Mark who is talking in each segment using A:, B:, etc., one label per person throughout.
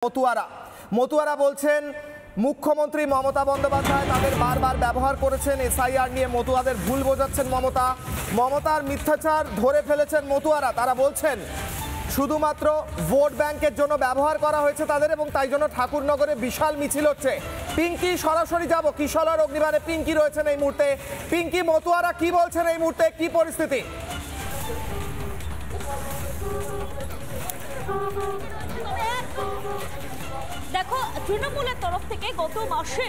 A: মতুয়ারা বলছেন মুখ্যমন্ত্রী মমতা বন্দ্যোপাধ্যায় তাদের বারবার ব্যবহার করেছেন এসআইআর নিয়ে মতুয়াদের ভুল বোঝাচ্ছেন মমতার মিথ্যাচার ধরে ফেলেছেন মতুয়ারা। তারা বলছেন শুধুমাত্র ভোট ব্যাংকের জন্য ব্যবহার করা হয়েছে তাদের এবং তাই জন্য ঠাকুরনগরে বিশাল মিছিল হচ্ছে। পিঙ্কি সরাসরি যাব কিশোর অগ্নিবারে পিঙ্কি রয়েছেন এই মুহূর্তে। পিঙ্কি, মতুয়ারা কি বলছেন এই মুহূর্তে, কি পরিস্থিতি?
B: দেখো, তৃণমূলের তরফ থেকে গত মাসে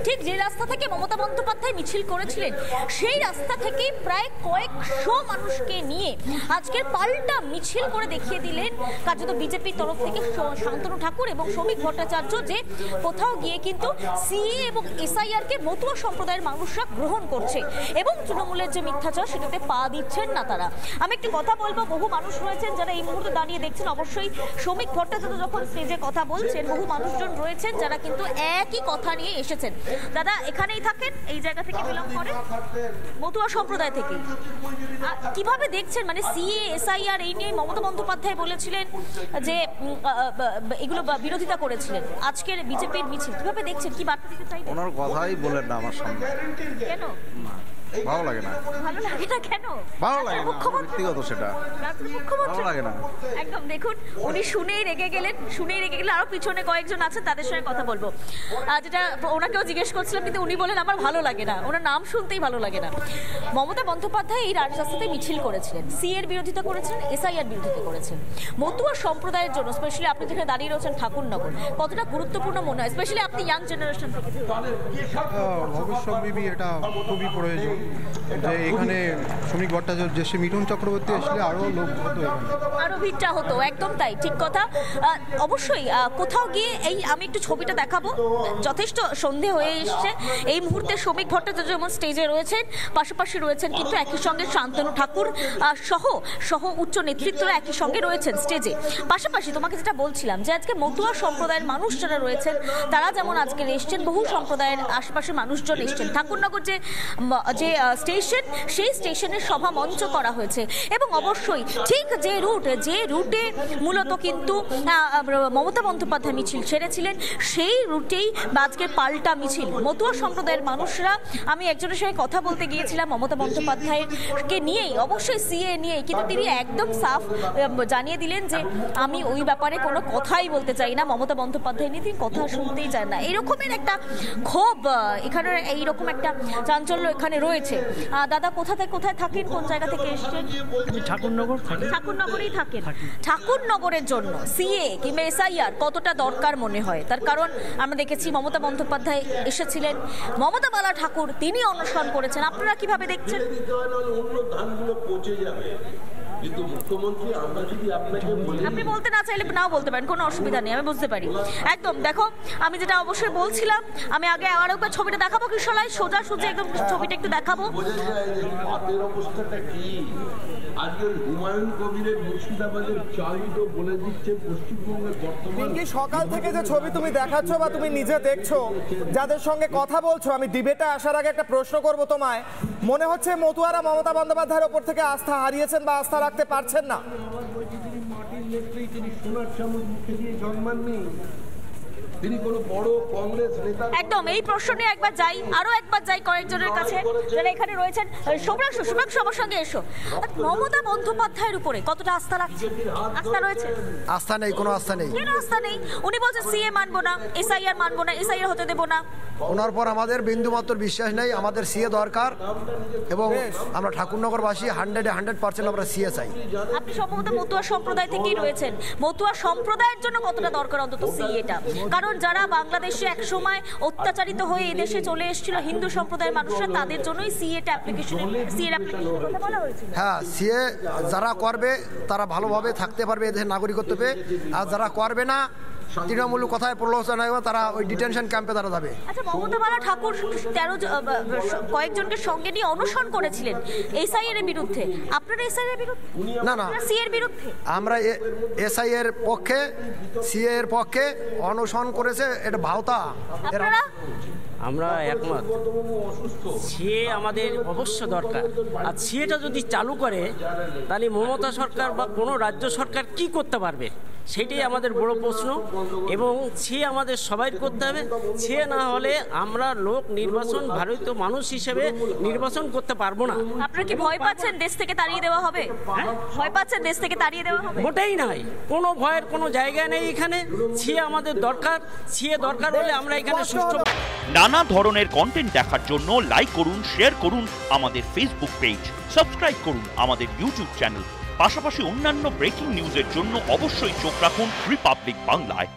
B: ঠিক যে রাস্তা থেকে মমতা বন্দ্যোপাধ্যায় মিছিল করেছিলেন সেই রাস্তা থেকে প্রায় কয়েকশো মানুষকে নিয়ে আজকের পাল্টা মিছিল করে দেখিয়ে দিলেন কার্যত বিজেপির তরফ থেকে শান্তনু ঠাকুর এবং শ্রমিক ভট্টাচার্য যে কোথাও গিয়ে কিন্তু সিএ এবং এসআইআরকে মতুয়া সম্প্রদায়ের মানুষরা গ্রহণ করছে এবং তৃণমূলের যে মিথ্যাচার সেটাতে পা দিচ্ছেন না তারা। আমি একটি কথা বলবো, বহু মানুষ রয়েছেন যারা এই মুহূর্তে দাঁড়িয়ে দেখছেন। অবশ্যই শ্রমিক ভট্টাচার্য যখন স্টেজে কথা বলছেন বহু মানুষজন রয়েছেন যারা কিন্তু একই কথা নিয়ে এসেছেন। দাদা এখানেই থাকেন, এই জায়গা থেকে বিলং করেন, মতুয়া সম্প্রদায় থেকে। কিভাবে দেখছেন, মানে সিএ এসআইআর এই নিয়ে মমতা বন্দ্যোপাধ্যায় বলেছিলেন যে এগুলো বিরোধিতা করেছিলেন, আজকের বিজেপির মিছিল কিভাবে দেখছেন, কি বার্তা দিতে চাইছেন?
C: ওনার কথাই বলেন না আমার সামনে।
B: কেন
C: ভালো লাগে না?
B: ভালো লাগে না কেন?
C: ভালো লাগে না, ব্যক্তিগত সেটা ভালো লাগে না
B: একদম। দেখুন, উনি শুনেই রেগে গেলেন। আরো পিছনে কয়েকজন আছে, তাদের সঙ্গে কথা বলবো। যেটা ওনাকেও জিজ্ঞেস করছিলাম কিন্তু উনি বলেন আমার ভালো লাগে না, ওনার নাম শুনতেই ভালো লাগে না। মমতা বন্দ্যোপাধ্যায় এই রাজরাস্তাতে মিছিল করেছিলেন, সিএর বিরোধিতা করেছেন, এসআইআর বিরোধিতা করেছেন। মতুয়া সম্প্রদায়ের জন্য স্পেশালি আপনি যেখানে দাঁড়িয়ে রয়েছেন ঠাকুরনগর, কতটা গুরুত্বপূর্ণ মনে হয়, স্পেশালি আপনি ইয়াং জেনারেশন থেকে?
D: ভবিষ্যৎ এটা খুবই প্রয়োজন যে এখানে শ্রমিক ভট্টাচার্য যে মিঠুন চক্রবর্তী আসলে আরো লোক হতো,
B: আরো ভিড়টা হতো। একদম তাই, ঠিক কথা। অবশ্যই কোথাও গিয়ে আমি একটু ছবিটা দেখাবো। যথেষ্ট সন্ধে হয়ে এসছে এই মুহূর্তে। শ্রমিক ভট্টাচার্য যেমন স্টেজে রয়েছেন, পাশাপাশি রয়েছেন কিন্তু একই সঙ্গে শান্তনু ঠাকুর সহ উচ্চ নেতৃত্বরা একই সঙ্গে রয়েছেন স্টেজে। পাশাপাশি তোমাকে যেটা বলছিলাম যে আজকে মতুয়া সম্প্রদায়ের মানুষ যারা রয়েছেন তারা যেমন আজকে এসছেন, বহু সম্প্রদায়ের আশেপাশে মানুষজন এসছেন। ঠাকুরনগর যে স্টেশন, সেই স্টেশনের সভা মঞ্চ করা হয়েছে এবং অবশ্যই ঠিক যে রুটে মূলত কিন্তু মমতা বন্দ্যোপাধ্যায় মিছিল ছেড়েছিলেন সেই রুটেই আজকে পাল্টা মিছিল। মতুয়া সম্প্রদায়ের মানুষরা, আমি একজনের সঙ্গে কথা বলতে গিয়েছিলাম মমতা বন্দ্যোপাধ্যায়কে নিয়েই, অবশ্যই সিএ নিয়েই, কিন্তু তিনি একদম সাফ জানিয়ে দিলেন যে আমি ওই ব্যাপারে কোনো কথাই বলতে চাই না। মমতা বন্দ্যোপাধ্যায় নিয়ে তিনি কথা শুনতেই চান না। এরকমের একটা ক্ষোভ এখানে, এইরকম একটা চাঞ্চল্য এখানে রয়েছে। দাদা কোথায় থাকেন, কোন জায়গা থেকে এসেছেন? ঠাকুরনগরেই থাকেন। ঠাকুরনগরের জন্য সিএ কিংবা এসআইআর কতটা দরকার মনে হয়? তার কারণ আমরা দেখেছি মমতা বন্দ্যোপাধ্যায় এসেছিলেন, মমতা বালা ঠাকুর তিনি অনুসরণ করেছেন। আপনারা কিভাবে দেখছেন?
E: কিন্তু মুখ্যমন্ত্রী, আমরা যদি আপনাকে বলি,
B: আপনি বলতে না চাইলে নাও বলতে পারেন, কোনো অসুবিধা নেই, আমি বুঝতে পারি। একদম দেখো, আমি যেটা অবশ্যই বলছিলাম, আমি আগে আরো একবার ছবিটা দেখাবো কিশোলাই, সোজা একদম ছবিটা একটু দেখাবো।
E: হাতের অবস্থাটা কি? আজকের হুমায়ুন কবিরের মুর্শিদাবাদের চালই তো বলে দিচ্ছে পশ্চিমবঙ্গের বর্তমান।
A: সকাল থেকে যে ছবি তুমি দেখাচ্ছ বা তুমি নিজে দেখছো, যাদের সঙ্গে কথা বলছো, আমি ডিবেটে আসার আগে একটা প্রশ্ন করবো তোমায়। মনে হচ্ছে মতুয়ারা মমতা বন্দ্যোপাধ্যায়ের ওপর থেকে আস্থা হারিয়েছেন বা আস্থা রাখতে পারছেন না?
E: মাটির নেত্রী, তিনি সোনার চামচ মুখে দিয়ে জন্মাননি, তিনি কোনো বড় কংগ্রেস নেতা।
B: একদম এই প্রশ্ন নিয়ে আরো একবার যাই কয়েকজনের কাছে যারা এখানে রয়েছেন। শুভ্রাংশু আমার সঙ্গে এসো। মমতা বন্দ্যোপাধ্যায়ের উপরে কতটা আস্থা রয়েছে?
C: আস্থা নেই, কোনো আস্থা নেই।
B: কেন আস্থা নেই? উনি বলছেন সিএ মানবো না, এসআইআর মানবো না, এসআইআর হতে দেবো না।
C: ওনার পর আমাদের বিন্দুমাত্র বিশ্বাস নেই। আমাদের সিএ দরকার এবং আমরা ঠাকুরনগরবাসী 100% আমরা সিএ চাই।
B: আপনি সম্ভবত মতুয়া সম্প্রদায় থেকেই রয়েছেন। মতুয়া সম্প্রদায়ের জন্য কতটা দরকার অন্তত সিএটা? কারণ যারা বাংলাদেশে একসময় অত্যাচারিত হয়ে এদেশে চলে এসেছিল হিন্দু সম্প্রদায়ের মানুষরা, তাদের জন্যই সিএটা অ্যাপ্লিকেশন কথা বলা হয়েছিল।
C: হ্যাঁ, সিএ যারা করবে তারা ভালোভাবে থাকতে পারবে, এদের নাগরিকত্ব পেয়ে। আর যারা করবে না, তৃণমূল কথায় প্রলোচনা হবে, তারা ওই ডিটেনশন ক্যাম্পে তারা যাবে।
B: আচ্ছা, মমতা বালা ঠাকুর কয়েকজনকে সঙ্গে নিয়ে অনুসরণ করেছিলেন এসআইআর এর বিরুদ্ধে। আপনারা এসআইআর এর বিরুদ্ধে?
C: না,
B: সিএ এর বিরুদ্ধে।
C: আমরা এসআই এর পক্ষে, সিএ এর পক্ষে অনুসরণ করেছে, এটা ভাওতা।
F: আমরা একমত, সিএ আমাদের অবশ্য দরকার। আর সিএটা যদি চালু করে তাহলে মমতা সরকার বা কোনো রাজ্য সরকার কি করতে পারবে, সেটাই আমাদের বড় প্রশ্ন। এবং সিএ আমাদের সবাই করতে হবে। সিএ না হলে আমরা লোক নির্বাচন, ভারতীয় মানুষ হিসেবে নির্বাচন করতে পারবো না।
B: আপনারা কি ভয় পাচ্ছেন দেশ থেকে তাড়িয়ে দেওয়া হবে? ভয় পাচ্ছেন দেশ থেকে তাড়িয়ে দেওয়া হবে?
F: মোটেই নাই, কোনো ভয়ের কোনো জায়গা নেই এখানে। সিএ আমাদের দরকার, সিএ দরকার হলে আমরা এখানে সুষ্ঠু।
G: নানা ধরনের কন্টেন্ট দেখার জন্য লাইক করুন, শেয়ার করুন আমাদের ফেসবুক পেজ, সাবস্ক্রাইব করুন আমাদের ইউটিউব চ্যানেল। পাশাপাশি অন্যান্য ব্রেকিং নিউজের জন্য অবশ্যই চোখ রাখুন রিপাবলিক বাংলায়।